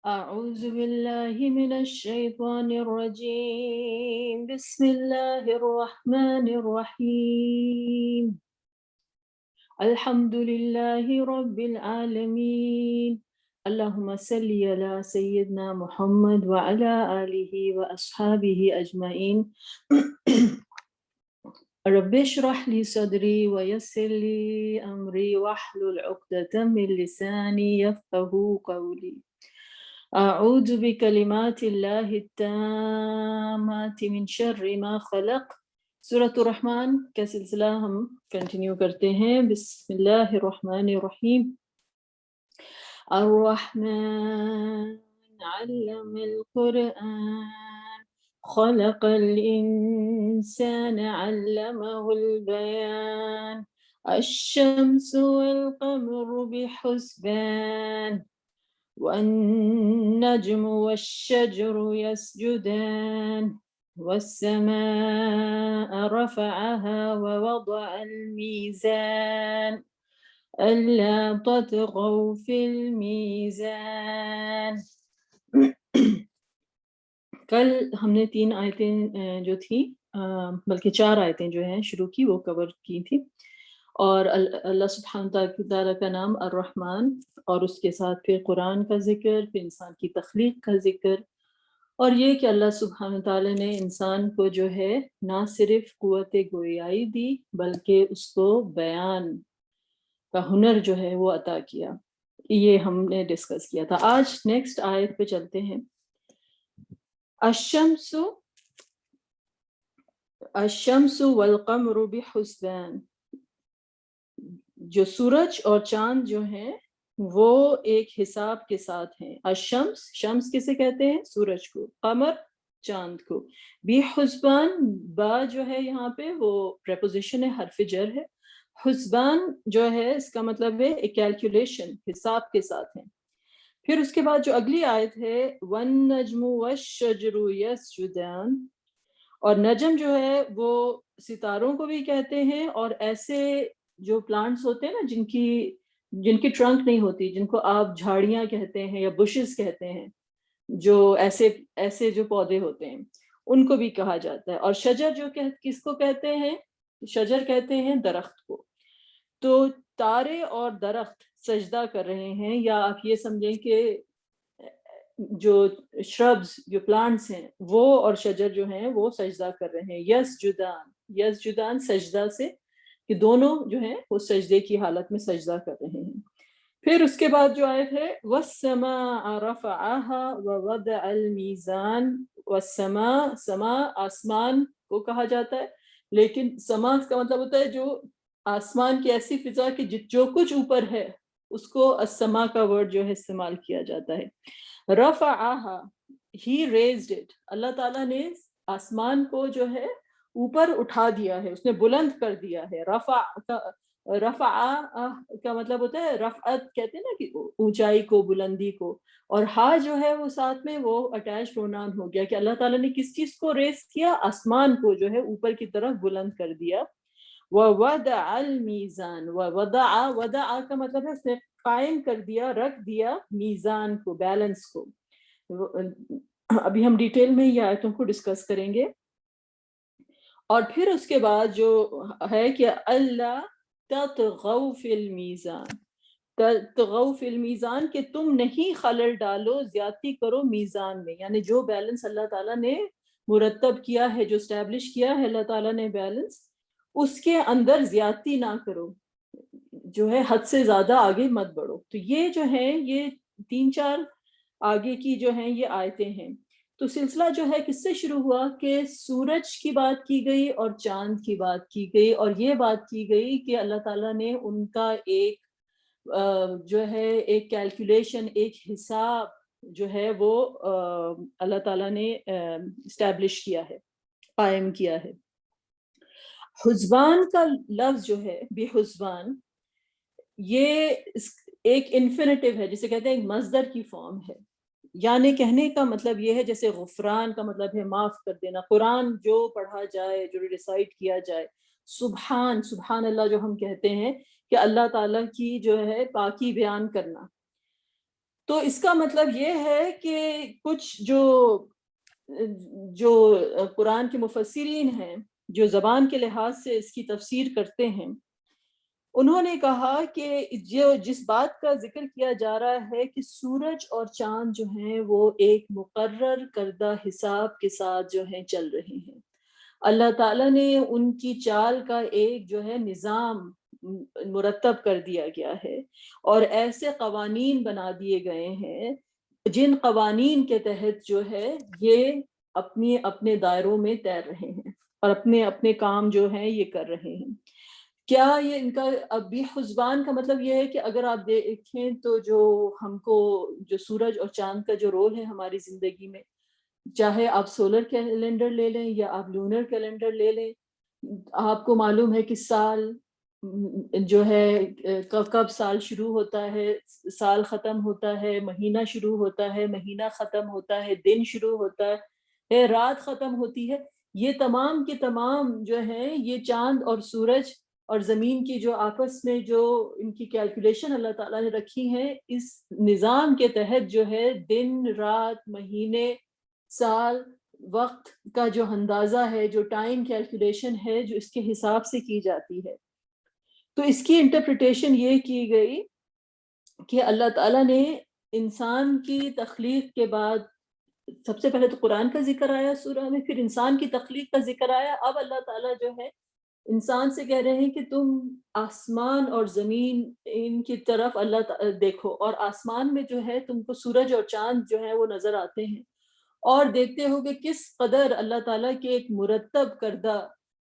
أعوذ بالله من الشيطان الرجيم بسم الله الرحمن الرحيم الحمد لله رب العالمين اللهم صل على سيدنا محمد وعلى آله وأصحابه أجمعين رب اشرح لي صدري ويسر لي أمري واحلل عقدة من لساني يفقه قولي أعوذ بكلمات الله التامات من شر ما خلق. سورة الرحمن کا سلسلہ ہم کنٹینیو کرتے ہیں. بسم اللہ الرحمن الرحیم. الرحمن علم القرآن خلق الإنسان علمه البيان الشمس والقمر بحسبان والنجم والشجر يسجدان والسماء رفعها ووضع الميزان ألا تطغوا في الميزان. کل ہم نے 3 آیتیں جو تھیں بلکہ 4 آیتیں جو ہیں شروع کی وہ کور کی تھی، اور اللہ سبحانہ تعالیٰ کا نام الرحمن، اور اس کے ساتھ پھر قرآن کا ذکر، پھر انسان کی تخلیق کا ذکر، اور یہ کہ اللہ سبحانہ تعالیٰ نے انسان کو جو ہے نہ صرف قوت گویائی دی بلکہ اس کو بیان کا ہنر جو ہے وہ عطا کیا. یہ ہم نے ڈسکس کیا تھا. آج نیکسٹ آیت پہ چلتے ہیں. الشمس والقمر بحسبان، جو سورج اور چاند جو ہیں وہ ایک حساب کے ساتھ ہیں. شمس کسے کہتے ہیں؟ سورج کو. قمر چاند کو. بحسبان، با جو ہے یہاں پہ وہ پریپوزیشن ہے، حرف جر ہے. حسبان جو ہے اس کا مطلب ہے ایک کیلکولیشن، حساب کے ساتھ ہیں. پھر اس کے بعد جو اگلی آیت ہے وَالنَّجْمُ وَالشَّجْرُ يَسْجُدَانِ، اور نجم جو ہے وہ ستاروں کو بھی کہتے ہیں، اور ایسے جو پلانٹس ہوتے ہیں نا جن کی ٹرنک نہیں ہوتی، جن کو آپ جھاڑیاں کہتے ہیں یا بشز کہتے ہیں، جو ایسے جو پودے ہوتے ہیں ان کو بھی کہا جاتا ہے. اور شجر جو کس کو کہتے ہیں؟ شجر کہتے ہیں درخت کو. تو تارے اور درخت سجدہ کر رہے ہیں، یا آپ یہ سمجھیں کہ جو شربز جو پلانٹس ہیں وہ اور شجر جو ہیں وہ سجدہ کر رہے ہیں. یسجدان سجدہ سے، کہ دونوں جو ہیں وہ سجدے کی حالت میں سجدہ کر رہے ہیں. پھر اس کے بعد جو آیت ہے وَالسَّمَاءَ رَفَعَهَا وَوَضَعَ الْمِيزَانَ. وَالسَّمَاء، سما آسمان کو کہا جاتا ہے، لیکن سما کا مطلب ہوتا ہے جو آسمان کی ایسی فضا کہ جو کچھ اوپر ہے اس کو السما کا ورڈ جو ہے استعمال کیا جاتا ہے. رفعها، he raised it، اللہ تعالیٰ نے آسمان کو جو ہے اوپر اٹھا دیا ہے، اس نے بلند کر دیا ہے. رفع کا مطلب ہوتا ہے رفعت، کہتے ہیں نا کہ اونچائی کو، بلندی کو. اور ہا جو ہے وہ ساتھ میں وہ اٹیچ پروناؤن ہو گیا کہ اللہ تعالیٰ نے کس چیز کو ریز کیا؟ آسمان کو جو ہے اوپر کی طرف بلند کر دیا. وَوَضَعَ الْمِيزَانَ، وَوَضَعَ کا مطلب ہے اس نے قائم کر دیا، رکھ دیا میزان کو، بیلنس کو. ابھی ہم ڈیٹیل میں یہ آیتوں کو ڈسکس کریں گے. اور پھر اس کے بعد جو ہے کہ اللہ تطغوا فی المیزان، تطغوا فی المیزان، کہ تم نہیں خلل ڈالو، زیادتی کرو میزان میں. یعنی جو بیلنس اللہ تعالیٰ نے مرتب کیا ہے، جو اسٹیبلش کیا ہے اللہ تعالیٰ نے بیلنس، اس کے اندر زیادتی نہ کرو، جو ہے حد سے زیادہ آگے مت بڑھو. تو یہ جو ہے یہ 3-4 آگے کی جو ہیں یہ آیتیں ہیں. تو سلسلہ جو ہے کس سے شروع ہوا کہ سورج کی بات کی گئی اور چاند کی بات کی گئی، اور یہ بات کی گئی کہ اللہ تعالیٰ نے ان کا ایک جو ہے ایک کیلکولیشن، ایک حساب جو ہے وہ اللہ تعالیٰ نے اسٹیبلش کیا ہے، قائم کیا ہے. حسبان کا لفظ جو ہے بے حسبان، یہ ایک انفینیٹو ہے، جسے کہتے ہیں ایک مصدر کی فارم ہے. یعنی کہنے کا مطلب یہ ہے جیسے غفران کا مطلب ہے معاف کر دینا. قرآن جو پڑھا جائے، جو ریسائٹ کیا جائے، سبحان اللہ جو ہم کہتے ہیں کہ اللہ تعالیٰ کی جو ہے پاکی بیان کرنا، تو اس کا مطلب یہ ہے کہ کچھ جو قرآن کے مفسرین ہیں جو زبان کے لحاظ سے اس کی تفسیر کرتے ہیں، انہوں نے کہا کہ جس بات کا ذکر کیا جا رہا ہے کہ سورج اور چاند جو ہیں وہ ایک مقرر کردہ حساب کے ساتھ جو ہیں چل رہے ہیں، اللہ تعالیٰ نے ان کی چال کا ایک جو ہے نظام مرتب کر دیا گیا ہے، اور ایسے قوانین بنا دیے گئے ہیں جن قوانین کے تحت جو ہے یہ اپنے دائروں میں تیر رہے ہیں اور اپنے اپنے کام جو ہیں یہ کر رہے ہیں۔ کیا یہ ان کا ابھی حسبان کا مطلب یہ ہے کہ اگر آپ دیکھیں تو جو ہم کو جو سورج اور چاند کا جو رول ہے ہماری زندگی میں، چاہے آپ سولر کیلنڈر لے لیں یا آپ لونر کیلنڈر لے لیں، آپ کو معلوم ہے کہ سال جو ہے کب سال شروع ہوتا ہے، سال ختم ہوتا ہے، مہینہ شروع ہوتا ہے، مہینہ ختم ہوتا ہے، دن شروع ہوتا ہے، رات ختم ہوتی ہے۔ یہ تمام کے تمام جو ہیں یہ چاند اور سورج اور زمین کی جو آپس میں جو ان کی کیلکولیشن اللہ تعالیٰ نے رکھی ہیں، اس نظام کے تحت جو ہے دن رات مہینے سال وقت کا جو اندازہ ہے، جو ٹائم کیلکولیشن ہے، جو اس کے حساب سے کی جاتی ہے۔ تو اس کی انٹرپریٹیشن یہ کی گئی کہ اللہ تعالیٰ نے انسان کی تخلیق کے بعد سب سے پہلے تو قرآن کا ذکر آیا سورہ میں، پھر انسان کی تخلیق کا ذکر آیا، اب اللہ تعالیٰ جو ہے انسان سے کہہ رہے ہیں کہ تم آسمان اور زمین ان کی طرف دیکھو، اور آسمان میں جو ہے تم کو سورج اور چاند جو ہے وہ نظر آتے ہیں، اور دیکھتے ہو کہ کس قدر اللہ تعالیٰ کے ایک مرتب کردہ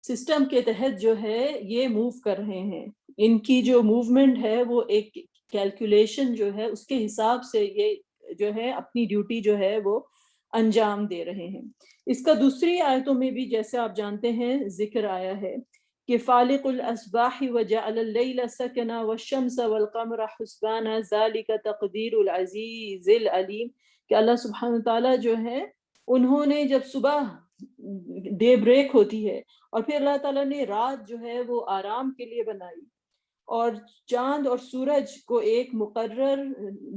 سسٹم کے تحت جو ہے یہ موو کر رہے ہیں، ان کی جو موومنٹ ہے وہ ایک کیلکولیشن جو ہے اس کے حساب سے یہ جو ہے اپنی ڈیوٹی جو ہے وہ انجام دے رہے ہیں۔ اس کا دوسری آیتوں میں بھی جیسے آپ جانتے ہیں ذکر آیا ہے کہ فالق الاسباح وجعل اللیل سکنا والشمس والقمر حسبانا ذالک تقدیر العزیز العلیم، کہ اللہ سبحانہ تعالیٰ جو ہے انہوں نے جب صبح ڈے بریک ہوتی ہے اور پھر اللہ تعالیٰ نے رات جو ہے وہ آرام کے لیے بنائی، اور چاند اور سورج کو ایک مقرر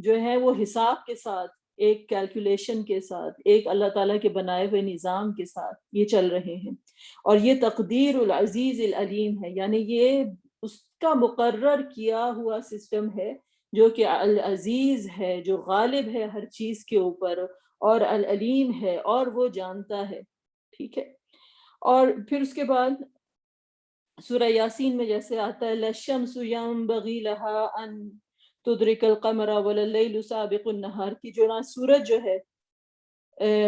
جو ہے وہ حساب کے ساتھ، ایک کیلکولیشن کے ساتھ، ایک اللہ تعالیٰ کے بنائے ہوئے نظام کے ساتھ یہ چل رہے ہیں، اور یہ تقدیر العزیز العلیم ہے، یعنی یہ اس کا مقرر کیا ہوا سسٹم ہے جو کہ العزیز ہے، جو غالب ہے ہر چیز کے اوپر، اور العلیم ہے اور وہ جانتا ہے، ٹھیک ہے۔ اور پھر اس کے بعد سورہ یاسین میں جیسے آتا ہے لَلشَّمْسُ يَنبَغِي لَهَا أَن تُدْرِكَ الْقَمَرَ وَلَلَّيْلُ سَابِقُ النَّهَارِ، کی جو نہ سورج جو ہے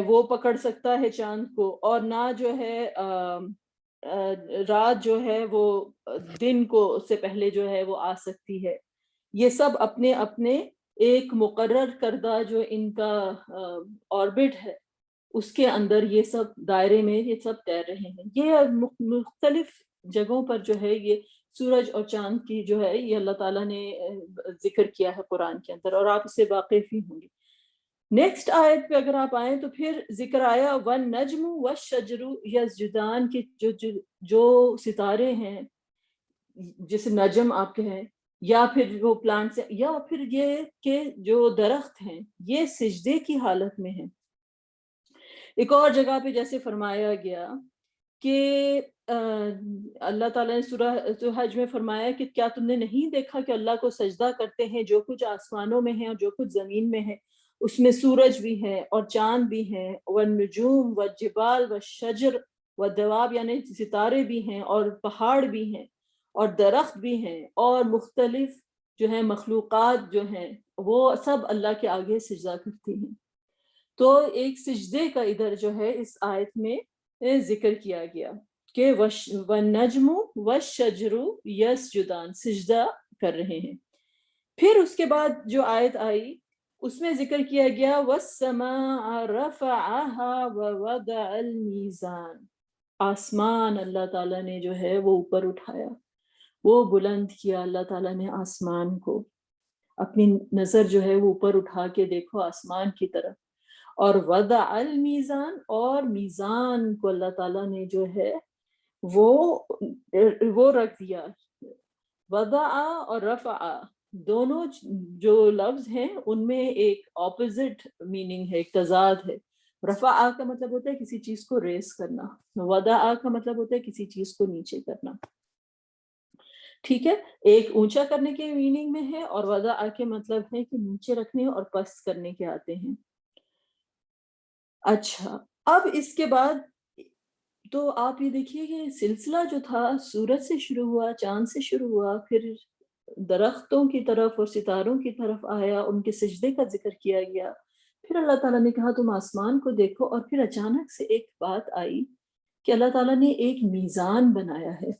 وہ پکڑ سکتا ہے چاند کو، اور نہ جو ہے رات جو ہے وہ دن کو سے پہلے جو ہے وہ آ سکتی ہے۔ یہ سب اپنے اپنے ایک مقرر کردہ جو ان کا آربٹ ہے اس کے اندر یہ سب دائرے میں یہ سب تیر رہے ہیں۔ یہ مختلف جگہوں پر جو ہے یہ سورج اور چاند کی جو ہے یہ اللہ تعالیٰ نے ذکر کیا ہے قرآن کے اندر، اور آپ اس سے واقف ہی ہوں گے۔ نیکسٹ آیت پہ اگر آپ آئیں تو پھر ذکر آیا وَالنَّجْمُ وَالشَّجْرُ يَسْجُدَانِ، کہ جو ستارے ہیں جسے نجم آپ کہیں، یا پھر وہ پلانٹس، یا پھر یہ کہ جو درخت ہیں یہ سجدے کی حالت میں ہیں۔ ایک اور جگہ پہ جیسے فرمایا گیا کہ اللہ تعالیٰ نے سورہ حج میں فرمایا کہ کیا تم نے نہیں دیکھا کہ اللہ کو سجدہ کرتے ہیں جو کچھ آسمانوں میں ہے اور جو کچھ زمین میں ہے، اس میں سورج بھی ہے اور چاند بھی ہیں، والنجوم والجبال والشجر والدواب، یعنی ستارے بھی ہیں اور پہاڑ بھی ہیں اور درخت بھی ہیں، اور مختلف جو ہیں مخلوقات جو ہیں وہ سب اللہ کے آگے سجدہ کرتی ہیں۔ تو ایک سجدے کا ادھر جو ہے اس آیت میں ذکر کیا گیا کہ وَالنَّجْمُ وَالشَّجْرُ يَسْجُدَانِ، سجدہ کر رہے ہیں۔ پھر اس کے بعد جو آیت آئی اس میں ذکر کیا گیا وَالسَّمَاءَ رَفَعَهَا وَوَضَعَ الْمِيزَانَ، آسمان اللہ تعالیٰ نے جو ہے وہ اوپر اٹھایا، وہ بلند کیا اللہ تعالیٰ نے آسمان کو، اپنی نظر جو ہے وہ اوپر اٹھا کے دیکھو آسمان کی طرف، اور وضع المیزان، اور میزان کو اللہ تعالیٰ نے جو ہے وہ رکھ دیا، وضع اور رفع، دونوں جو لفظ ہیں ان میں ایک اپوزٹ میننگ ہے، ایک تضاد ہے. رفع کا مطلب ہوتا ہے کسی چیز کو ریس کرنا، وضع کا مطلب ہوتا ہے کسی چیز کو نیچے کرنا. ٹھیک ہے، ایک اونچا کرنے کے میننگ میں ہے اور وضع کے مطلب ہے کہ نیچے رکھنے اور پست کرنے کے آتے ہیں. اچھا، اب اس کے بعد تو آپ یہ دیکھیے کہ سلسلہ جو تھا سورج سے شروع ہوا، چاند سے شروع ہوا، پھر درختوں کی طرف اور ستاروں کی طرف آیا، ان کے سجدے کا ذکر کیا گیا، پھر اللہ تعالیٰ نے کہا تم آسمان کو دیکھو، اور پھر اچانک سے ایک بات آئی کہ اللہ تعالیٰ نے ایک میزان بنایا ہے،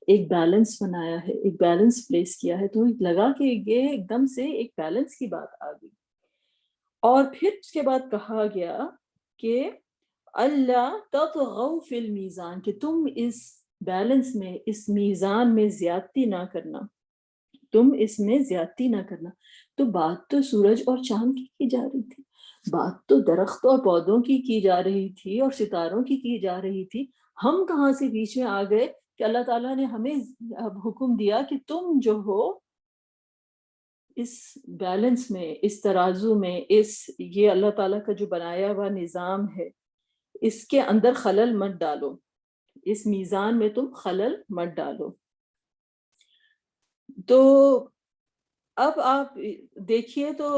ایک بیلنس بنایا ہے، ایک بیلنس پلیس کیا ہے. تو لگا کہ یہ ایک دم سے ایک بیلنس کی بات آ گئی. اور پھر اس کے بعد کہا گیا کہ اللہ تطغوا فی المیزان، کہ تم اس بیلنس میں، اس میزان میں زیادتی نہ کرنا، تم اس میں زیادتی نہ کرنا. تو بات تو سورج اور چاند کی جا رہی تھی، بات تو درختوں اور پودوں کی جا رہی تھی اور ستاروں کی جا رہی تھی. ہم کہاں سے بیچ میں آ گئے کہ اللہ تعالیٰ نے ہمیں اب حکم دیا کہ تم جو ہو اس بیلنس میں، اس ترازو میں، یہ اللہ تعالیٰ کا جو بنایا ہوا نظام ہے اس کے اندر خلل مت ڈالو، اس میزان میں تم خلل مت ڈالو. تو اب آپ دیکھیے تو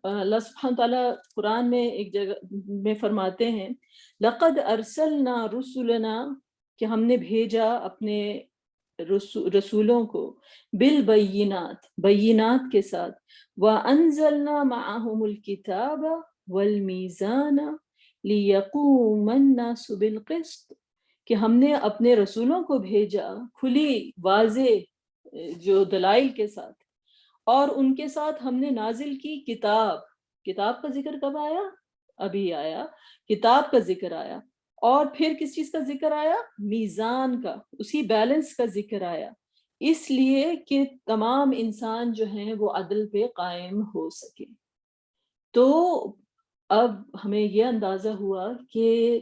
اللہ سبحانہ تعالیٰ قرآن میں ایک جگہ میں فرماتے ہیں لقد ارسلنا رسلنا، کہ ہم نے بھیجا اپنے رسولوں کو بالبینات، بینات کے ساتھ، وانزلنا معهم الکتاب والمیزان لیقوم الناس بالقسط، کہ ہم نے اپنے رسولوں کو بھیجا کھلی واضح جو دلائل کے ساتھ، اور ان کے ساتھ ہم نے نازل کی کتاب. کتاب کا ذکر کب آیا؟ ابھی آیا، کتاب کا ذکر آیا. اور پھر کس چیز کا ذکر آیا؟ میزان کا، اسی بیلنس کا ذکر آیا، اس لیے کہ تمام انسان جو ہیں وہ عدل پہ قائم ہو سکے. تو اب ہمیں یہ اندازہ ہوا کہ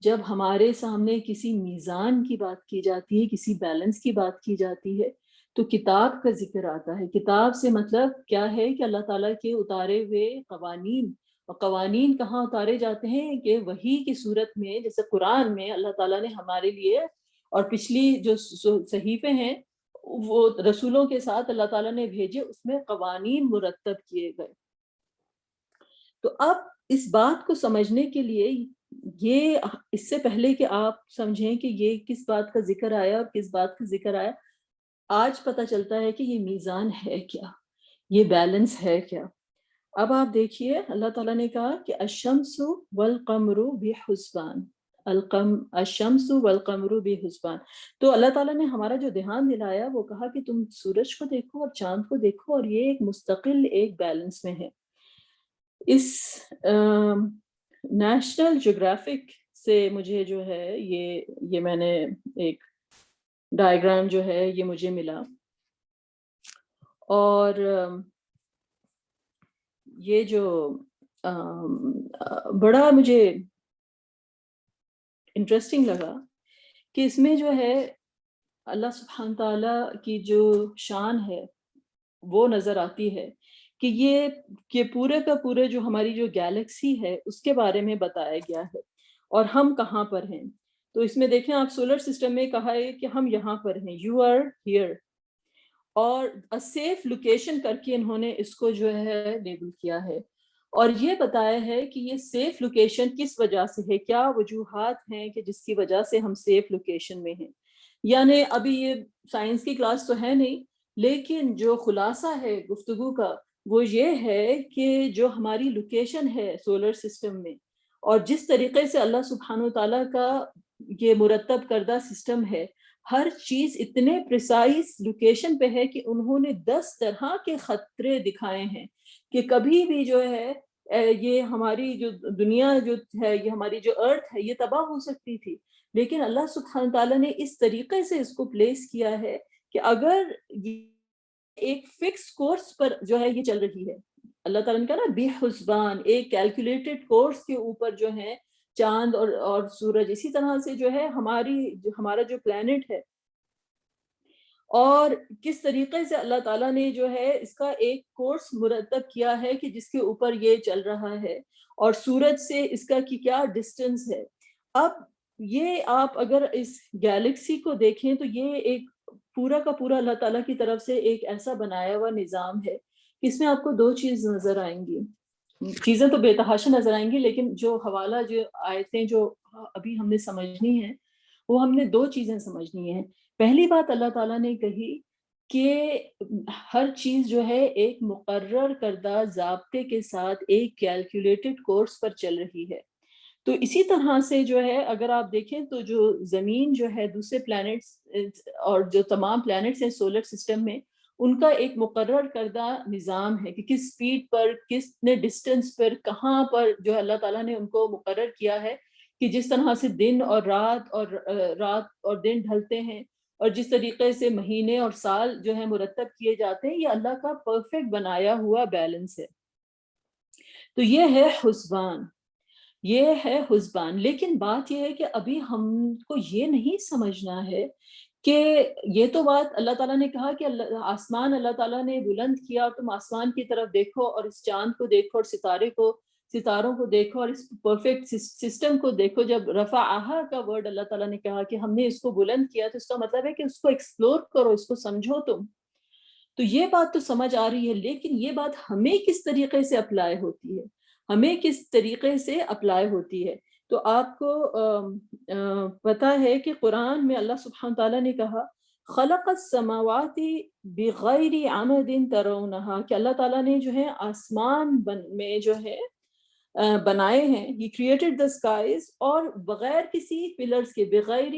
جب ہمارے سامنے کسی میزان کی بات کی جاتی ہے، کسی بیلنس کی بات کی جاتی ہے، تو کتاب کا ذکر آتا ہے. کتاب سے مطلب کیا ہے کہ اللہ تعالیٰ کے اتارے ہوئے قوانین، اور قوانین کہاں اتارے جاتے ہیں کہ وحی کی صورت میں، جیسے قرآن میں اللہ تعالیٰ نے ہمارے لیے، اور پچھلی جو صحیفے ہیں وہ رسولوں کے ساتھ اللہ تعالیٰ نے بھیجے، اس میں قوانین مرتب کیے گئے. تو اب اس بات کو سمجھنے کے لیے یہ، اس سے پہلے کہ آپ سمجھیں کہ یہ کس بات کا ذکر آیا اور کس بات کا ذکر آیا، آج پتہ چلتا ہے کہ یہ میزان ہے کیا، یہ بیلنس ہے کیا. اب آپ دیکھیے اللہ تعالیٰ نے کہا کہ الشمس والقمر بحسبان، الشمس والقمر بحسبان. تو اللہ تعالیٰ نے ہمارا جو دھیان دلایا وہ کہا کہ تم سورج کو دیکھو اور چاند کو دیکھو، اور یہ ایک مستقل ایک بیلنس میں ہے. اس نیشنل جیوگرافک سے مجھے جو ہے یہ میں نے ایک ڈائیگرام جو ہے یہ مجھے ملا، اور یہ جو بڑا مجھے انٹرسٹنگ لگا کہ اس میں جو ہے اللہ سبحانہ تعالیٰ کی جو شان ہے وہ نظر آتی ہے کہ یہ کہ پورے کا پورے جو ہماری جو گیلیکسی ہے اس کے بارے میں بتایا گیا ہے، اور ہم کہاں پر ہیں. تو اس میں دیکھیں آپ سولر سسٹم میں کہا ہے کہ ہم یہاں پر ہیں، یو آر ہیئر، اور سیف لوکیشن کر کے انہوں نے اس کو جو ہے لیبل کیا ہے، اور یہ بتایا ہے کہ یہ سیف لوکیشن کس وجہ سے ہے، کیا وجوہات ہیں کہ جس کی وجہ سے ہم سیف لوکیشن میں ہیں. یعنی ابھی یہ سائنس کی کلاس تو ہے نہیں، لیکن جو خلاصہ ہے گفتگو کا وہ یہ ہے کہ جو ہماری لوکیشن ہے سولر سسٹم میں، اور جس طریقے سے اللہ سبحانہ تعالیٰ کا یہ مرتب کردہ سسٹم ہے، ہر چیز اتنے پریسائز لوکیشن پہ ہے کہ انہوں نے 10 طرح کے خطرے دکھائے ہیں کہ کبھی بھی جو ہے یہ ہماری جو دنیا جو ہے، یہ ہماری جو ارتھ ہے، یہ تباہ ہو سکتی تھی. لیکن اللہ سبحانہ تعالیٰ نے اس طریقے سے اس کو پلیس کیا ہے کہ اگر ایک فکس کورس پر جو ہے یہ چل رہی ہے، اللہ تعالیٰ نے کہا نا بے حسبان، ایک کیلکولیٹڈ کورس کے اوپر جو ہے چاند اور سورج، اسی طرح سے جو ہے ہمارا جو پلانٹ ہے اور کس طریقے سے اللہ تعالیٰ نے جو ہے اس کا ایک کورس مرتب کیا ہے کہ جس کے اوپر یہ چل رہا ہے، اور سورج سے اس کا کیا ڈسٹنس ہے۔ اب یہ آپ اگر اس گیلیکسی کو دیکھیں تو یہ ایک پورا کا پورا اللہ تعالیٰ کی طرف سے ایک ایسا بنایا ہوا نظام ہے کہ اس میں آپ کو دو چیز نظر آئیں گی، چیزیں تو بے تحاشا نظر آئیں گی، لیکن جو حوالہ جو آیتیں جو ابھی ہم نے سمجھنی ہیں وہ ہم نے دو چیزیں سمجھنی ہیں۔ پہلی بات اللہ تعالیٰ نے کہی کہ ہر چیز جو ہے ایک مقرر کردہ ضابطے کے ساتھ ایک کیلکولیٹڈ کورس پر چل رہی ہے۔ تو اسی طرح سے جو ہے اگر آپ دیکھیں تو جو زمین جو ہے دوسرے پلانٹس اور جو تمام پلانٹس ہیں سولر سسٹم میں، ان کا ایک مقرر کردہ نظام ہے کہ کس سپیڈ پر، کس نے ڈسٹنس پر، کہاں پر جو اللہ تعالیٰ نے ان کو مقرر کیا ہے کہ جس طرح سے دن اور رات اور دن ڈھلتے ہیں، اور جس طریقے سے مہینے اور سال جو ہے مرتب کیے جاتے ہیں، یہ اللہ کا پرفیکٹ بنایا ہوا بیلنس ہے۔ تو یہ ہے حسبان، یہ ہے حسبان۔ لیکن بات یہ ہے کہ ابھی ہم کو یہ نہیں سمجھنا ہے کہ یہ تو بات اللہ تعالیٰ نے کہا کہ آسمان اللہ تعالیٰ نے بلند کیا اور تم آسمان کی طرف دیکھو اور اس چاند کو دیکھو اور ستاروں کو دیکھو اور اس پرفیکٹ سسٹم کو دیکھو۔ جب رفعہا کا ورڈ اللہ تعالیٰ نے کہا کہ ہم نے اس کو بلند کیا، تو اس کا مطلب ہے کہ اس کو ایکسپلور کرو، اس کو سمجھو تم۔ تو یہ بات تو سمجھ آ رہی ہے، لیکن یہ بات ہمیں کس طریقے سے اپلائی ہوتی ہے، ہمیں کس طریقے سے اپلائی ہوتی ہے۔ تو آپ کو پتہ ہے کہ قرآن میں اللہ سبحانہ تعالیٰ نے کہا خلق السماوات بغیر عمد ترونہا، کہ اللہ تعالیٰ نے جو ہے آسمان میں جو ہے بنائے ہیں، یہ کریٹڈ دا اسکائز، اور بغیر کسی پلرز کے، بغیر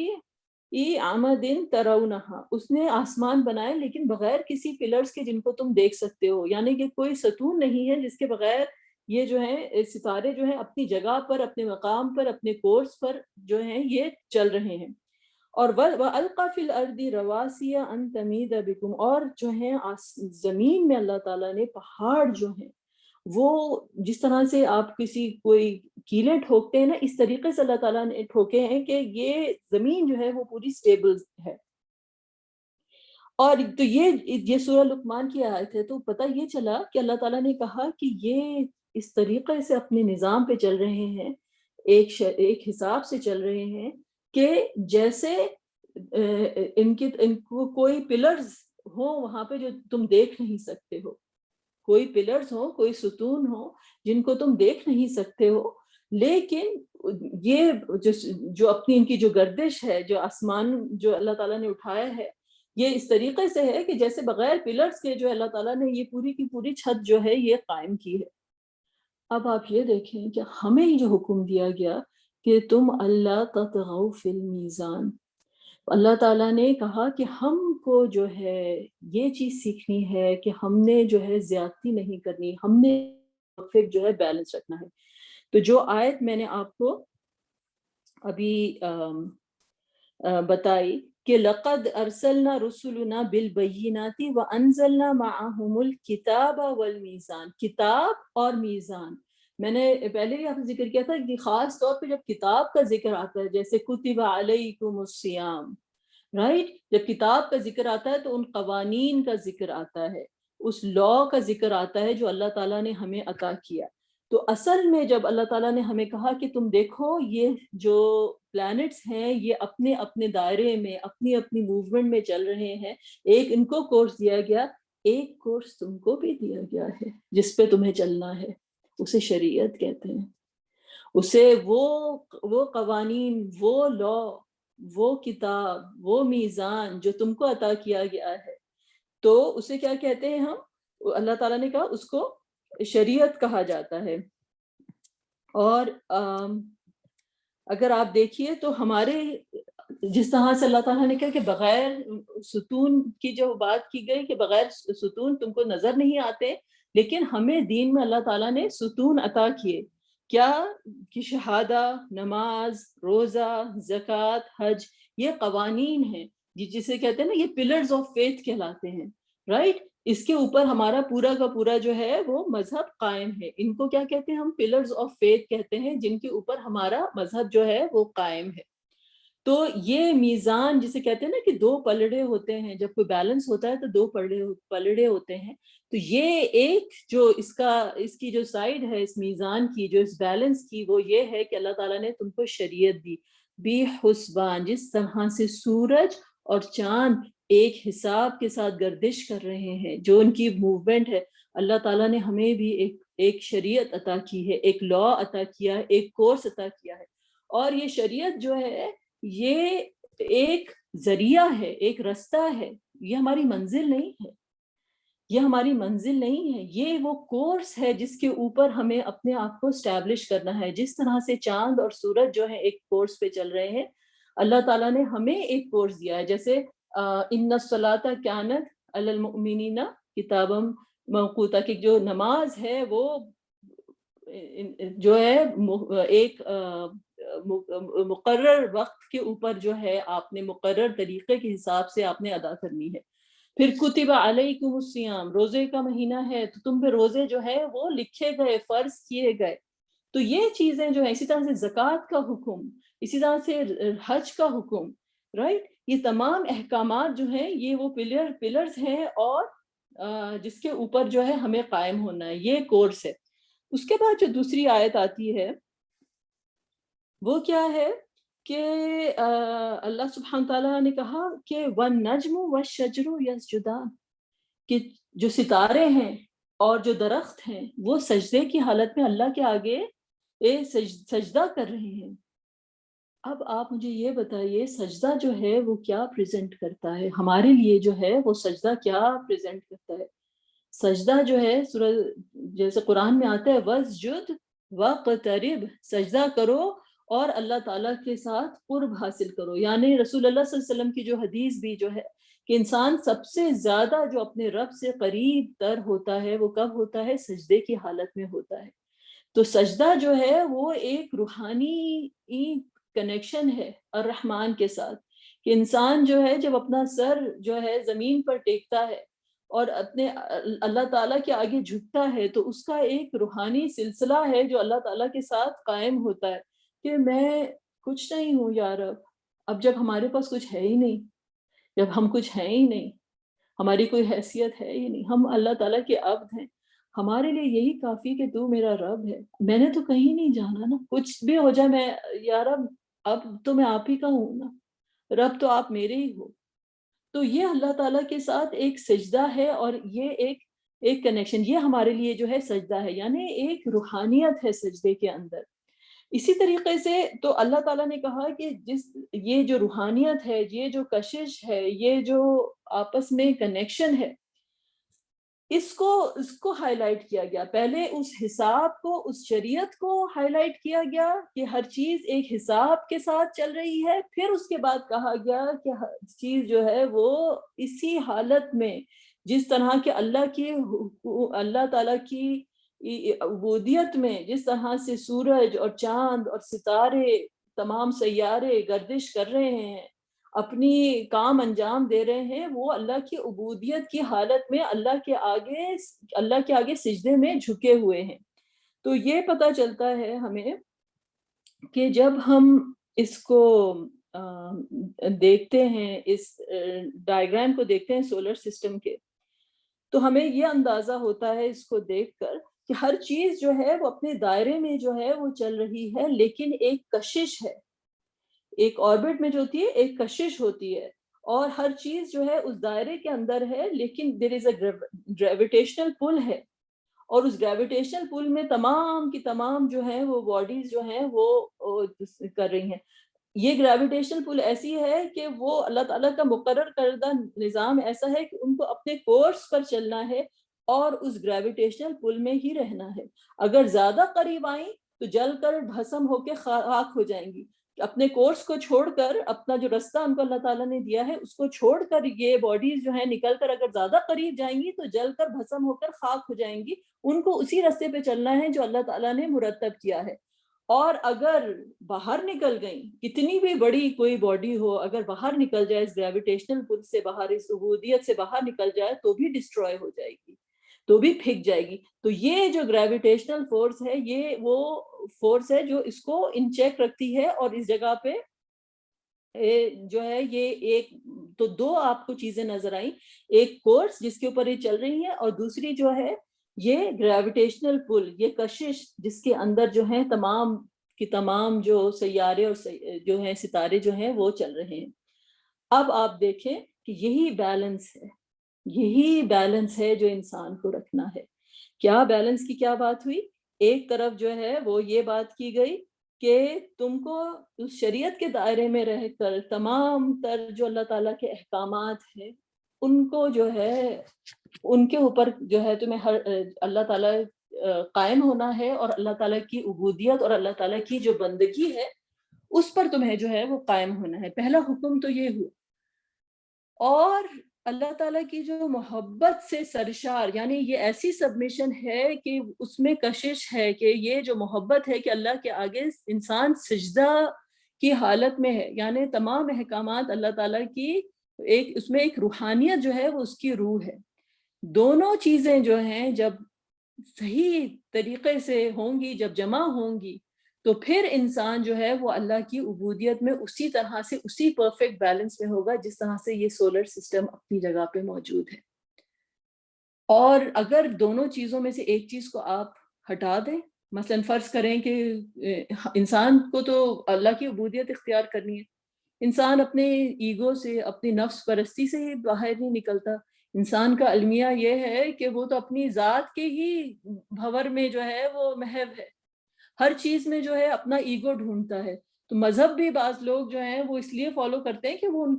عمد ترونہا، اس نے آسمان بنائے لیکن بغیر کسی پلرز کے جن کو تم دیکھ سکتے ہو، یعنی کہ کوئی ستون نہیں ہے جس کے بغیر یہ جو ہے ستارے جو ہیں اپنی جگہ پر، اپنے مقام پر، اپنے کورس پر جو ہیں یہ چل رہے ہیں۔ اور وَأَلْقَى فِي الْأَرْضِ رَوَاسِيَ أَن تَمِيدَ بِكُمْ، اور جو ہیں زمین میں اللہ تعالیٰ نے پہاڑ جو ہیں وہ جس طرح سے آپ کوئی کیلیں ٹھوکتے ہیں نا، اس طریقے سے اللہ تعالیٰ نے ٹھوکے ہیں کہ یہ زمین جو ہے وہ پوری سٹیبل ہے۔ اور تو یہ سورہ لقمان کی آیت ہے۔ تو پتہ یہ چلا کہ اللہ تعالیٰ نے کہا کہ یہ اس طریقے سے اپنے نظام پہ چل رہے ہیں، ایک حساب سے چل رہے ہیں کہ جیسے ان کو کوئی پلرز ہو وہاں پہ جو تم دیکھ نہیں سکتے ہو، کوئی پلرز ہو، کوئی ستون ہو جن کو تم دیکھ نہیں سکتے ہو، لیکن یہ جو اپنی ان کی جو گردش ہے، جو آسمان جو اللہ تعالیٰ نے اٹھایا ہے، یہ اس طریقے سے ہے کہ جیسے بغیر پلرز کے جو اللہ تعالیٰ نے یہ پوری کی پوری چھت جو ہے یہ قائم کی ہے۔ اب آپ یہ دیکھیں کہ ہمیں ہی جو حکم دیا گیا کہ تم اللہ تطغوا فی المیزان، اللہ تعالیٰ نے کہا کہ ہم کو جو ہے یہ چیز سیکھنی ہے کہ ہم نے جو ہے زیادتی نہیں کرنی، ہم نے پرفیکٹ جو ہے بیلنس رکھنا ہے۔ تو جو آیت میں نے آپ کو ابھی بتائی کہ لقد ارسلنا رسلنا بالبینات وانزلنا معهم الکتاب والمیزان، کتاب اور میزان، میں نے پہلے بھی آپ سے ذکر کیا تھا کہ خاص طور پہ جب کتاب کا ذکر آتا ہے، جیسے کتب علیکم الصیام، رائٹ، جب کتاب کا ذکر آتا ہے تو ان قوانین کا ذکر آتا ہے، اس لا کا ذکر آتا ہے جو اللہ تعالیٰ نے ہمیں عطا کیا۔ تو اصل میں جب اللہ تعالیٰ نے ہمیں کہا کہ تم دیکھو یہ جو پلانٹس ہیں یہ اپنے اپنے دائرے میں اپنی اپنی موومنٹ میں چل رہے ہیں، ایک ان کو کورس دیا گیا، ایک کورس تم کو بھی دیا گیا ہے جس پہ تمہیں چلنا ہے، اسے شریعت کہتے ہیں، اسے وہ قوانین، وہ لا، وہ کتاب، وہ میزان جو تم کو عطا کیا گیا ہے، تو اسے کیا کہتے ہیں ہم، اللہ تعالیٰ نے کہا اس کو شریعت کہا جاتا ہے۔ اور اگر آپ دیکھیے تو ہمارے جس طرح سے اللہ تعالیٰ نے کہا کہ بغیر ستون کی جو بات کی گئی کہ بغیر ستون تم کو نظر نہیں آتے، لیکن ہمیں دین میں اللہ تعالیٰ نے ستون عطا کیے، کیا کہ شہادہ، نماز، روزہ، زکوٰۃ، حج، یہ قوانین ہیں جسے کہتے ہیں نا یہ پلرز آف فیتھ کہلاتے ہیں، رائٹ، اس کے اوپر ہمارا پورا کا پورا جو ہے وہ مذہب قائم ہے۔ ان کو کیا کہتے ہیں ہم، پلرز آف فیتھ کہتے ہیں، جن کے اوپر ہمارا مذہب جو ہے وہ قائم ہے۔ تو یہ میزان جسے کہتے ہیں نا کہ دو پلڑے ہوتے ہیں، جب کوئی بیلنس ہوتا ہے تو دو پلڑے ہوتے ہیں، تو یہ ایک جو اس کی جو سائیڈ ہے اس میزان کی، جو اس بیلنس کی، وہ یہ ہے کہ اللہ تعالیٰ نے تم کو شریعت دی بھی حسبان، جس طرح سے سورج اور چاند ایک حساب کے ساتھ گردش کر رہے ہیں، جو ان کی موومنٹ ہے، اللہ تعالیٰ نے ہمیں بھی ایک شریعت عطا کی ہے، ایک لا عطا کیا ہے، ایک کورس عطا کیا ہے. اور یہ شریعت جو ہے یہ ایک ذریعہ ہے، ایک رستہ ہے، یہ ہماری منزل نہیں ہے، یہ ہماری منزل نہیں ہے، یہ وہ کورس ہے جس کے اوپر ہمیں اپنے آپ کو اسٹیبلش کرنا ہے. جس طرح سے چاند اور سورج جو ہے ایک کورس پہ چل رہے ہیں، اللہ تعالیٰ نے ہمیں ایک کورس دیا ہے. جیسے ان الصلاۃ کانت علی المؤمنین کتابا موقوتا، کہ جو نماز ہے وہ جو ہے ایک مقرر وقت کے اوپر جو ہے آپ نے مقرر طریقے کے حساب سے آپ نے ادا کرنی ہے. پھر کتب علیکم الصیام، روزے کا مہینہ ہے تو تم پہ روزے جو ہے وہ لکھے گئے، فرض کیے گئے. تو یہ چیزیں جو ہیں، اسی طرح سے زکوٰۃ کا حکم، اسی طرح سے حج کا حکم، رائٹ، یہ تمام احکامات جو ہیں یہ وہ پلرز ہیں، اور جس کے اوپر جو ہے ہمیں قائم ہونا ہے، یہ کورس ہے. اس کے بعد جو دوسری آیت آتی ہے وہ کیا ہے کہ اللہ سبحانہ تعالیٰ نے کہا کہ وَالنَّجْمُ وَالشَّجْرُ يَسْجُدَانِ، کہ جو ستارے ہیں اور جو درخت ہیں وہ سجدے کی حالت میں اللہ کے آگے سجدہ کر رہے ہیں. اب آپ مجھے یہ بتائیے سجدہ جو ہے وہ کیا پریزنٹ کرتا ہے ہمارے لیے، جو ہے وہ سجدہ کیا پریزنٹ کرتا ہے؟ سجدہ جو ہے سورہ جیسے قرآن میں آتا ہے وَاسْجُدْ وَاقْتَرِبْ، سجدہ کرو اور اللہ تعالیٰ کے ساتھ قرب حاصل کرو. یعنی رسول اللہ صلی اللہ علیہ وسلم کی جو حدیث بھی جو ہے کہ انسان سب سے زیادہ جو اپنے رب سے قریب تر ہوتا ہے وہ کب ہوتا ہے؟ سجدے کی حالت میں ہوتا ہے. تو سجدہ جو ہے وہ ایک روحانی کنیکشن ہے الرحمن کے ساتھ، کہ انسان جو ہے جب اپنا سر جو ہے زمین پر ٹیکتا ہے اور اپنے اللہ تعالیٰ کے آگے جھکتا ہے، تو اس کا ایک روحانی سلسلہ ہے جو اللہ تعالیٰ کے ساتھ قائم ہوتا ہے کہ میں کچھ نہیں ہوں یا رب. اب جب ہمارے پاس کچھ ہے ہی نہیں، جب ہم کچھ ہیں ہی نہیں، ہماری کوئی حیثیت ہے ہی نہیں، ہم اللہ تعالیٰ کے عبد ہیں، ہمارے لیے یہی کافی کہ تو میرا رب ہے. میں نے تو کہیں نہیں جانا نا، کچھ بھی ہو جائے میں یا رب اب تو میں آپ ہی کا ہوں نا، رب تو آپ میرے ہی ہو. تو یہ اللہ تعالیٰ کے ساتھ ایک سجدہ ہے، اور یہ ایک کنیکشن، یہ ہمارے لیے جو ہے سجدہ ہے، یعنی ایک روحانیت ہے سجدے کے اندر. اسی طریقے سے تو اللہ تعالیٰ نے کہا کہ یہ جو روحانیت ہے، یہ جو کشش ہے، یہ جو آپس میں کنیکشن ہے، اس کو ہائی لائٹ کیا گیا. پہلے اس حساب کو، اس شریعت کو ہائی لائٹ کیا گیا کہ ہر چیز ایک حساب کے ساتھ چل رہی ہے. پھر اس کے بعد کہا گیا کہ ہر چیز جو ہے وہ اسی حالت میں، جس طرح کہ اللہ تعالیٰ کی عبودیت میں جس طرح سے سورج اور چاند اور ستارے، تمام سیارے گردش کر رہے ہیں، اپنی کام انجام دے رہے ہیں، وہ اللہ کی عبودیت کی حالت میں اللہ کے آگے سجدے میں جھکے ہوئے ہیں. تو یہ پتہ چلتا ہے ہمیں کہ جب ہم اس کو دیکھتے ہیں، اس ڈائیگرام کو دیکھتے ہیں سولر سسٹم کے، تو ہمیں یہ اندازہ ہوتا ہے اس کو دیکھ کر کہ ہر چیز جو ہے وہ اپنے دائرے میں جو ہے وہ چل رہی ہے، لیکن ایک کشش ہے، ایک آربٹ میں جو ہوتی ہے ایک کشش ہوتی ہے، اور ہر چیز جو ہے اس دائرے کے اندر ہے، لیکن دیر از اے گریویٹیشنل پل ہے، اور اس گریویٹیشنل پل میں تمام کی تمام جو ہیں وہ باڈیز جو ہیں وہ کر رہی ہیں. یہ گریویٹیشنل پل ایسی ہے کہ وہ اللہ تعالیٰ کا مقرر کردہ نظام ایسا ہے کہ ان کو اپنے کورس پر چلنا ہے اور اس گریویٹیشنل پل میں ہی رہنا ہے. اگر زیادہ قریب آئیں تو جل کر بھسم ہو کے خاک ہو جائیں گی. اپنے کورس کو چھوڑ کر، اپنا جو رستہ ان کو اللہ تعالیٰ نے دیا ہے اس کو چھوڑ کر یہ باڈیز جو ہیں نکل کر اگر زیادہ قریب جائیں گی تو جل کر بھسم ہو کر خاک ہو جائیں گی. ان کو اسی رستے پہ چلنا ہے جو اللہ تعالیٰ نے مرتب کیا ہے. اور اگر باہر نکل گئیں، کتنی بھی بڑی کوئی باڈی ہو، اگر باہر نکل جائے اس گریویٹیشنل پل سے باہر، اس عبودیت سے باہر نکل جائے تو بھی ڈسٹروائے ہو جائے گی، تو بھی پھک جائے گی. تو یہ جو گریویٹیشنل فورس ہے یہ وہ فورس ہے جو اس کو ان چیک رکھتی ہے اور اس جگہ پہ جو ہے یہ ایک تو دو آپ کو چیزیں نظر آئیں، ایک کورس جس کے اوپر یہ چل رہی ہے، اور دوسری جو ہے یہ گریویٹیشنل پل، یہ کشش جس کے اندر جو ہیں تمام کی تمام جو سیارے اور جو ہیں ستارے جو ہیں وہ چل رہے ہیں۔ اب آپ دیکھیں کہ یہی بیلنس ہے جو انسان کو رکھنا ہے۔ کیا بیلنس کی کیا بات ہوئی؟ ایک طرف جو ہے وہ یہ بات کی گئی کہ تم کو اس شریعت کے دائرے میں رہ کر تمام تر جو اللہ تعالیٰ کے احکامات ہیں ان کو جو ہے ان کے اوپر جو ہے تمہیں ہر اللہ تعالیٰ قائم ہونا ہے، اور اللہ تعالیٰ کی عبودیت اور اللہ تعالیٰ کی جو بندگی ہے اس پر تمہیں جو ہے وہ قائم ہونا ہے۔ پہلا حکم تو یہ ہوا، اور اللہ تعالیٰ کی جو محبت سے سرشار، یعنی یہ ایسی سبمیشن ہے کہ اس میں کشش ہے کہ یہ جو محبت ہے کہ اللہ کے آگے انسان سجدہ کی حالت میں ہے، یعنی تمام احکامات اللہ تعالیٰ کی اس میں ایک روحانیت جو ہے وہ اس کی روح ہے۔ دونوں چیزیں جو ہیں جب صحیح طریقے سے ہوں گی، جب جمع ہوں گی، تو پھر انسان جو ہے وہ اللہ کی عبودیت میں اسی طرح سے اسی پرفیکٹ بیلنس میں ہوگا جس طرح سے یہ سولر سسٹم اپنی جگہ پہ موجود ہے۔ اور اگر دونوں چیزوں میں سے ایک چیز کو آپ ہٹا دیں، مثلا فرض کریں کہ انسان کو تو اللہ کی عبودیت اختیار کرنی ہے، انسان اپنے ایگو سے، اپنی نفس پرستی سے ہی باہر نہیں نکلتا۔ انسان کا المیہ یہ ہے کہ وہ تو اپنی ذات کے ہی بھور میں جو ہے وہ محو ہے، ہر چیز میں جو ہے اپنا ایگو ڈھونڈتا ہے۔ تو مذہب بھی بعض لوگ جو ہیں وہ اس لیے فالو کرتے ہیں کہ وہ ان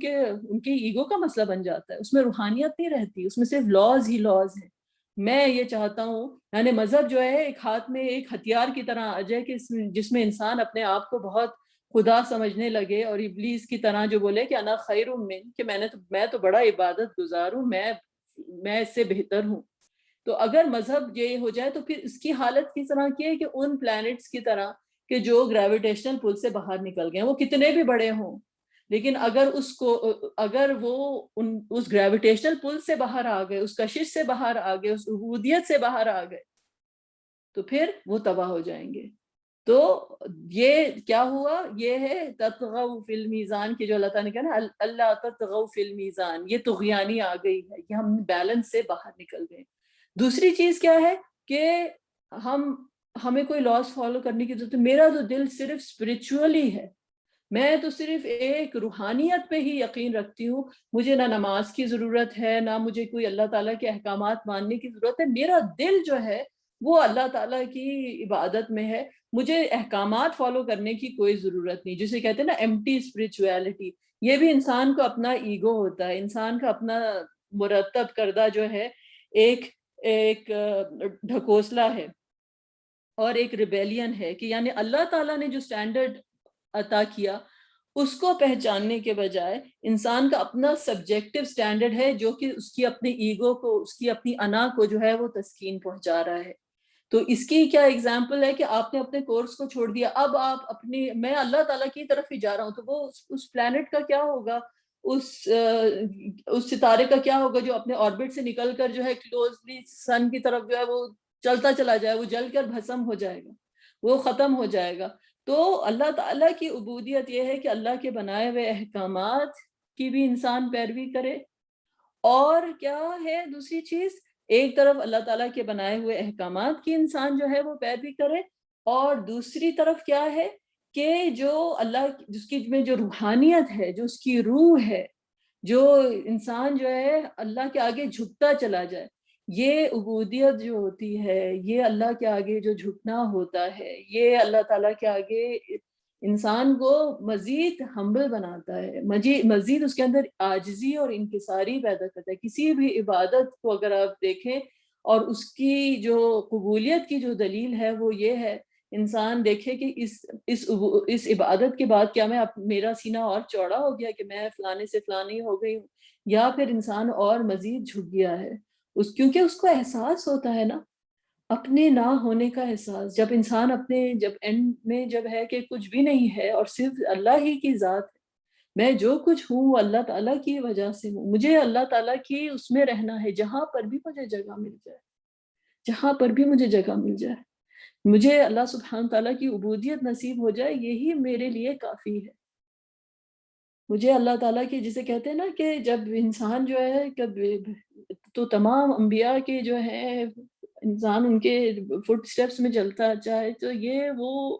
کے ایگو کا مسئلہ بن جاتا ہے، اس میں روحانیت نہیں رہتی، اس میں صرف لاز ہی لاز ہیں۔ میں یہ چاہتا ہوں، یعنی مذہب جو ہے ایک ہاتھ میں ایک ہتھیار کی طرح آ جائے کہ جس میں انسان اپنے آپ کو بہت خدا سمجھنے لگے، اور ابلیس کی طرح جو بولے کہ انا خیر من، کہ میں تو بڑا عبادت گزار ہوں، میں اس سے بہتر ہوں۔ تو اگر مذہب یہ ہو جائے تو پھر اس کی حالت کس طرح کی ہے کہ ان پلانٹس کی طرح کہ جو گریویٹیشنل پل سے باہر نکل گئے، وہ کتنے بھی بڑے ہوں، لیکن اگر وہ اس گریویٹیشنل پل سے باہر آ گئے، اس کشش سے باہر آ گئے، اس عبودیت سے باہر آ گئے، تو پھر وہ تباہ ہو جائیں گے۔ تو یہ کیا ہوا؟ یہ ہے تطغوا فی المیزان کی جو اللہ تعالیٰ نے کہا نا اللہ تطغوا فی المیزان، یہ طغیانی آ گئی ہے کہ ہم بیلنس سے باہر نکل گئے۔ دوسری چیز کیا ہے کہ ہمیں کوئی لاس فالو کرنے کی ضرورت ہے۔ میرا تو دل صرف اسپرچولی ہے، میں تو صرف ایک روحانیت پہ ہی یقین رکھتی ہوں، مجھے نہ نماز کی ضرورت ہے، نہ مجھے کوئی اللہ تعالیٰ کے احکامات ماننے کی ضرورت ہے۔ میرا دل جو ہے وہ اللہ تعالیٰ کی عبادت میں ہے، مجھے احکامات فالو کرنے کی کوئی ضرورت نہیں، جسے کہتے ہیں نا ایمٹی اسپرچویلٹی۔ یہ بھی انسان کو اپنا ایگو ہوتا ہے، انسان کا اپنا مرتب کردہ جو ہے ایک ڈھکوسلا ہے اور ایک ریبیلین ہے، کہ یعنی اللہ تعالیٰ نے جو سٹینڈرڈ عطا کیا اس کو پہچاننے کے بجائے انسان کا اپنا سبجیکٹو سٹینڈرڈ ہے جو کہ اس کی اپنے ایگو کو، اس کی اپنی انا کو جو ہے وہ تسکین پہنچا رہا ہے۔ تو اس کی کیا اگزامپل ہے کہ آپ نے اپنے کورس کو چھوڑ دیا، اب آپ میں اللہ تعالیٰ کی طرف ہی جا رہا ہوں، تو وہ اس پلانٹ کا کیا ہوگا، اس ستارے کا کیا ہوگا جو اپنے آربٹ سے نکل کر جو ہے کلوزلی سن کی طرف جو ہے وہ چلتا چلا جائے، وہ جل کر بھسم ہو جائے گا، وہ ختم ہو جائے گا۔ تو اللہ تعالیٰ کی عبودیت یہ ہے کہ اللہ کے بنائے ہوئے احکامات کی بھی انسان پیروی کرے، اور کیا ہے دوسری چیز، ایک طرف اللہ تعالیٰ کے بنائے ہوئے احکامات کی انسان جو ہے وہ پیروی کرے، اور دوسری طرف کیا ہے کہ جو اللہ جس کی میں جو روحانیت ہے، جو اس کی روح ہے، جو انسان جو ہے اللہ کے آگے جھکتا چلا جائے۔ یہ عبودیت جو ہوتی ہے، یہ اللہ کے آگے جو جھکنا ہوتا ہے، یہ اللہ تعالیٰ کے آگے انسان کو مزید ہمبل بناتا ہے، مزید اس کے اندر عاجزی اور انکساری پیدا کرتا ہے۔ کسی بھی عبادت کو اگر آپ دیکھیں اور اس کی جو قبولیت کی جو دلیل ہے وہ یہ ہے، انسان دیکھے کہ اس عبادت کے بعد کیا میرا سینہ اور چوڑا ہو گیا کہ میں فلانے سے فلانی ہو گئی ہوں، یا پھر انسان اور مزید جھک گیا ہے، کیونکہ اس کو احساس ہوتا ہے نا اپنے نہ ہونے کا احساس، جب انسان جب اینڈ میں جب ہے کہ کچھ بھی نہیں ہے اور صرف اللہ ہی کی ذات ہے، میں جو کچھ ہوں وہ اللہ تعالیٰ کی وجہ سے ہوں، مجھے اللہ تعالیٰ کی اس میں رہنا ہے، جہاں پر بھی مجھے جگہ مل جائے، جہاں پر بھی مجھے جگہ مل جائے، مجھے اللہ سبحانہ تعالیٰ کی عبودیت نصیب ہو جائے، یہی میرے لیے کافی ہے۔ مجھے اللہ تعالیٰ کی، جسے کہتے ہیں نا کہ جب انسان جو ہے تو تمام انبیاء کے جو ہے انسان ان کے فٹ سٹیپس میں چلتا چاہے، تو یہ وہ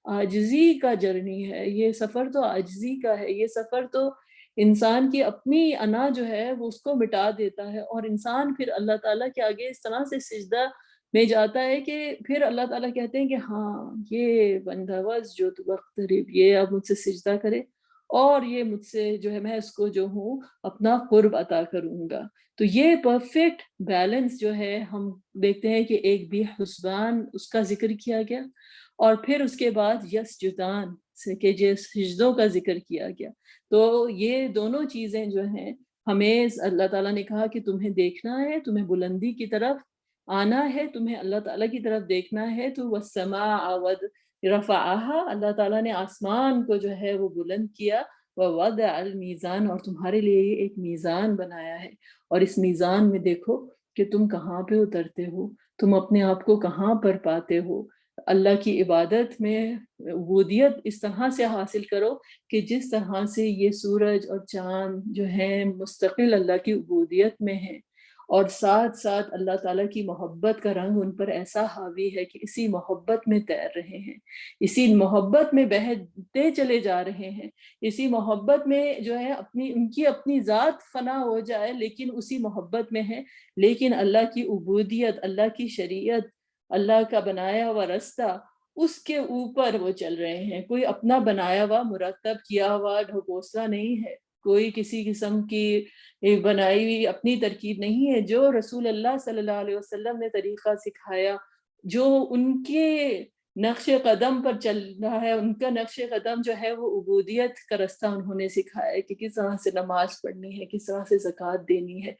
عاجزی کا جرنی ہے، یہ سفر تو عاجزی کا ہے، یہ سفر تو انسان کی اپنی انا جو ہے وہ اس کو مٹا دیتا ہے، اور انسان پھر اللہ تعالیٰ کے آگے اس طرح سے سجدہ میں جاتا ہے کہ پھر اللہ تعالیٰ کہتے ہیں کہ ہاں یہ بندہ وز جو تو وقتریب، یہ اب مجھ سے سجدہ کرے اور یہ مجھ سے جو ہے میں اس کو جو ہوں اپنا قرب عطا کروں گا۔ تو یہ پرفیکٹ بیلنس جو ہے ہم دیکھتے ہیں کہ ایک بھی حسبان اس کا ذکر کیا گیا، اور پھر اس کے بعد یسجدان سے کہ سجدوں کا ذکر کیا گیا۔ تو یہ دونوں چیزیں جو ہیں ہمیں اللہ تعالیٰ نے کہا کہ تمہیں دیکھنا ہے، تمہیں بلندی کی طرف آنا ہے، تمہیں اللہ تعالیٰ کی طرف دیکھنا ہے، تو والسماء رفعها، اللہ تعالیٰ نے آسمان کو جو ہے وہ بلند کیا، ووضع المیزان، اور تمہارے لیے ایک میزان بنایا ہے، اور اس میزان میں دیکھو کہ تم کہاں پہ اترتے ہو، تم اپنے آپ کو کہاں پر پاتے ہو۔ اللہ کی عبادت میں عبودیت اس طرح سے حاصل کرو کہ جس طرح سے یہ سورج اور چاند جو ہیں مستقل اللہ کی عبودیت میں ہیں، اور ساتھ ساتھ اللہ تعالیٰ کی محبت کا رنگ ان پر ایسا حاوی ہے کہ اسی محبت میں تیر رہے ہیں، اسی محبت میں بہتے چلے جا رہے ہیں، اسی محبت میں جو ہے ان کی اپنی ذات فنا ہو جائے لیکن اسی محبت میں ہے، لیکن اللہ کی عبودیت، اللہ کی شریعت، اللہ کا بنایا ہوا رستہ، اس کے اوپر وہ چل رہے ہیں۔ کوئی اپنا بنایا ہوا مرتب کیا ہوا ڈھکوسلا نہیں ہے، کوئی کسی قسم کی بنائی ہوئی اپنی ترکیب نہیں ہے، جو رسول اللہ صلی اللہ علیہ وسلم نے طریقہ سکھایا، جو ان کے نقش قدم پر چل رہا ہے، ان کا نقش قدم جو ہے وہ عبودیت کا رستہ انہوں نے سکھایا ہے کہ کس طرح سے نماز پڑھنی ہے، کس طرح سے زکوٰۃ دینی ہے،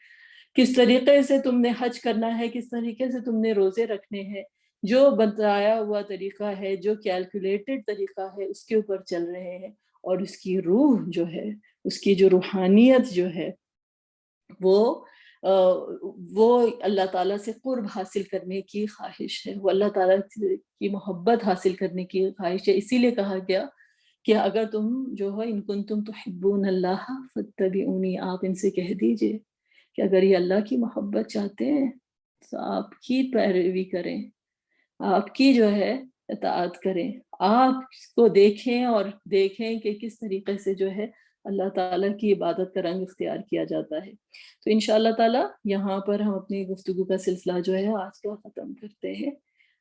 کس طریقے سے تم نے حج کرنا ہے، کس طریقے سے تم نے روزے رکھنے ہیں، جو بتایا ہوا طریقہ ہے، جو کیلکولیٹڈ طریقہ ہے، اس کے اوپر چل رہے ہیں، اور اس کی روح جو ہے، اس کی جو روحانیت جو ہے وہ اللہ تعالیٰ سے قرب حاصل کرنے کی خواہش ہے، وہ اللہ تعالیٰ کی محبت حاصل کرنے کی خواہش ہے۔ اسی لیے کہا گیا کہ اگر تم جو ہے ان کنتم تحبون اللہ فاتبعونی، آپ ان سے کہہ دیجئے کہ اگر یہ اللہ کی محبت چاہتے ہیں تو آپ کی پیروی کریں، آپ کی جو ہے اطاعت کریں، آپ کو دیکھیں اور دیکھیں کہ کس طریقے سے جو ہے اللہ تعالیٰ کی عبادت کا رنگ اختیار کیا جاتا ہے۔ تو انشاءاللہ تعالیٰ یہاں پر ہم اپنی گفتگو کا سلسلہ جو ہے آج کا ختم کرتے ہیں۔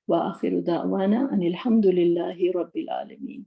وآخر دعوانا ان الحمد للہ رب العالمین۔